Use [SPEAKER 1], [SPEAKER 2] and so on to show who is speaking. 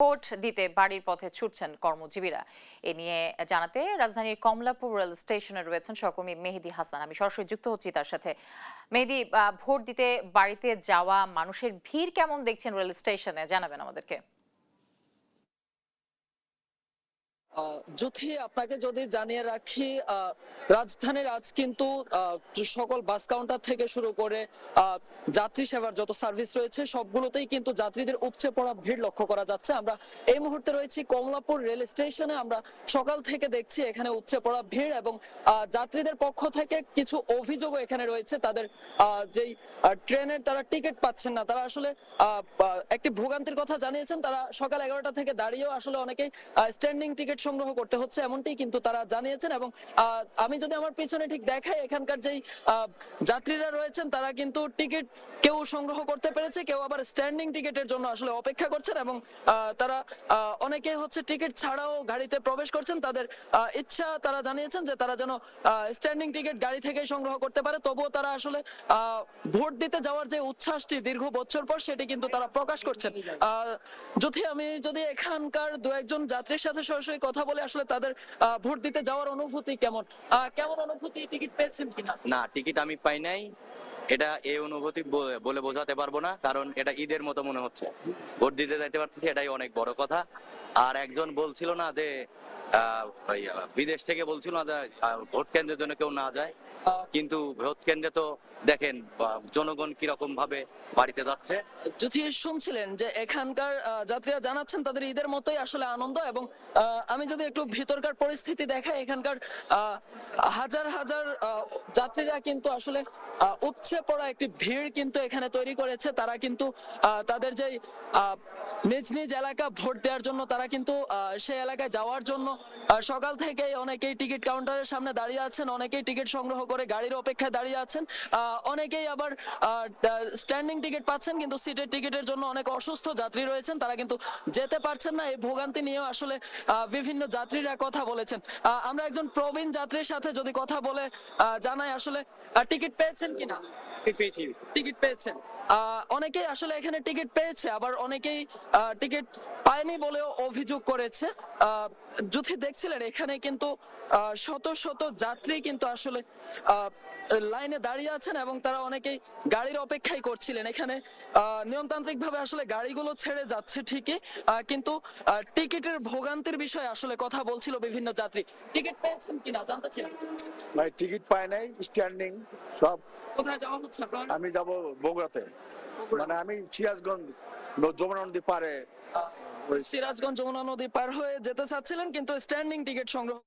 [SPEAKER 1] Vote দিতে বাড়ির পথে ছুটছেন কর্মজীবীরা। এ নিয়ে জানাতে রাজধানীর কমলাপুর রেল স্টেশনে রয়েছেন সহকর্মী মেহেদী হাসান। আমি সরাসরি যুক্ত হচ্ছি তার সাথে। মেহেদী, ভোট দিতে বাড়িতে যাওয়া মানুষের ভিড় কেমন দেখছেন রেল স্টেশনে, জানাবেন আমাদেরকে।
[SPEAKER 2] যুথি, আপনাকে যদি জানিয়ে রাখি, রাজধানীর আজ কিন্তু সকল বাস কাউন্টার থেকে শুরু করে যাত্রী সেবার যত সার্ভিস রয়েছে সবগুলোতেই কিন্তু যাত্রীদের উপচে পড়া ভিড় লক্ষ্য করা যাচ্ছে। আমরা এই মুহূর্তে রয়েছি কমলাপুর রেল স্টেশনে। আমরা সকাল থেকে দেখছি এখানে উপচে পড়া ভিড় এবং যাত্রীদের পক্ষ থেকে কিছু অভিযোগও এখানে রয়েছে। তাদের যেই ট্রেনের তারা টিকিট পাচ্ছেন না, তারা আসলে একটি ভোগান্তির কথা জানিয়েছেন। তারা সকাল 11টা থেকে দাঁড়িয়েও আসলে অনেকেই স্ট্যান্ডিং টিকিট সংগ্রহ করতে হচ্ছে, এমনটি কিন্তু তারা জানিয়েছেন। এবং আমি যদি আমার পিছনে ঠিক দেখাই, এখানকার যেই যাত্রীরা রয়েছেন তারা কিন্তু টিকিট কেউ সংগ্রহ করতে পেরেছে, কেউ আবার স্ট্যান্ডিং টিকিটের জন্য আসলে অপেক্ষা করছেন এবং তারা অনেকে হচ্ছে টিকিট ছাড়াও গাড়িতে প্রবেশ করছেন। তাদের ইচ্ছা তারা জানিয়েছেন যে তারা যেন স্ট্যান্ডিং টিকিট গাড়ি থেকেই সংগ্রহ করতে পারে, তবুও তারা আসলে ভোট দিতে যাওয়ার যে উচ্ছ্বাসটি দীর্ঘ বছর পর সেটি কিন্তু তারা প্রকাশ করছেন। যদি আমি এখানকার দু একজন যাত্রীর সাথে সরাসরি কথা বলে আসলে তাদের ভোট দিতে যাওয়ার অনুভূতি কেমন অনুভূতি, টিকিট পেয়েছেন কিনা?
[SPEAKER 3] না, টিকিট আমি পাই নাই। এটা এই অনুভূতি বলে বোঝাতে পারবো না, কারণ এটা ঈদের মতো মনে হচ্ছে। ভোট দিতে যাইতে পারতেছি, এটাই অনেক বড় কথা। আর একজন বলছিল না যে বিদেশ থেকে বলছিল না যে ভোট কেন্দ্রের জন্য কেউ না যায়, কিন্তু ভোট কেন্দ্রে তো দেখেন জনগণ কিরকম ভাবে বাড়িতে যাচ্ছে।
[SPEAKER 2] যদি শুনছিলেন যে এখানকার যাত্রীরা জানাচ্ছেন তাদের ঈদের মতোই আসলে আনন্দ। এবং আমি যদি একটু ভিতরকার পরিস্থিতি দেখাই, এখানকার হাজার হাজার যাত্রীরা কিন্তু আসলে উপচে পড়া একটি ভিড় কিন্তু এখানে তৈরি করেছে। তারা কিন্তু তাদের যে নিজ নিজ এলাকা ভোট দেওয়ার জন্য তারা কিন্তু সেই এলাকায় যাওয়ার জন্য সকাল থেকেই অনেকেই টিকিট কাউন্টারের সামনে দাঁড়িয়ে আছেন, অনেকেই টিকিট সংগ্রহ করে গাড়ির অপেক্ষায় দাঁড়িয়ে আছেন। অনেকেই আবার স্ট্যান্ডিং টিকিট পাচ্ছেন, কিন্তু সিটের টিকিটের জন্য অনেক অসুস্থ যাত্রী রয়েছেন, তারা কিন্তু যেতে পারছেন না। এই ভোগান্তি নিয়েও আসলে বিভিন্ন যাত্রীরা কথা বলেছেন। আমরা একজন প্রবীণ যাত্রীর সাথে যদি কথা বলে জানাই আসলে টিকিট পেয়েছেন কিনা। টিকিট পেয়েছেন। অনেকেই আসলে এখানে টিকিট পেয়েছে, আবার অনেকেই টিকিট পায়নি বলেও অভিযোগ করেছে। যদি দেখছিলেন এখানে কিন্তু শত শত যাত্রী কিন্তু আসলে লাইনে দাঁড়িয়ে আছেন এবং তারা অনেকেই গাড়ির অপেক্ষাই করছিলেন। এখানে নিয়মতান্ত্রিক ভাবে আসলে গাড়িগুলো ছেড়ে যাচ্ছে ঠিকই, কিন্তু টিকিটের ভোগান্তির বিষয়ে আসলে কথা বলছিল বিভিন্ন যাত্রী। টিকিট পেয়েছেন কিনা জানতে চাই।
[SPEAKER 4] ভাই টিকিট পাই নাই, স্ট্যান্ডিং সব।
[SPEAKER 2] কোথায় যাওয়া হচ্ছে আপনার?
[SPEAKER 4] আমি যাব বগুড়াতে, মানে আমি সিরাজগঞ্জ যমুনা নদী পারে।
[SPEAKER 2] সিরাজগঞ্জ যমুনা নদী পার হয়ে যেতে চাচ্ছিলেন, কিন্তু স্ট্যান্ডিং টিকিট সংগ্রহ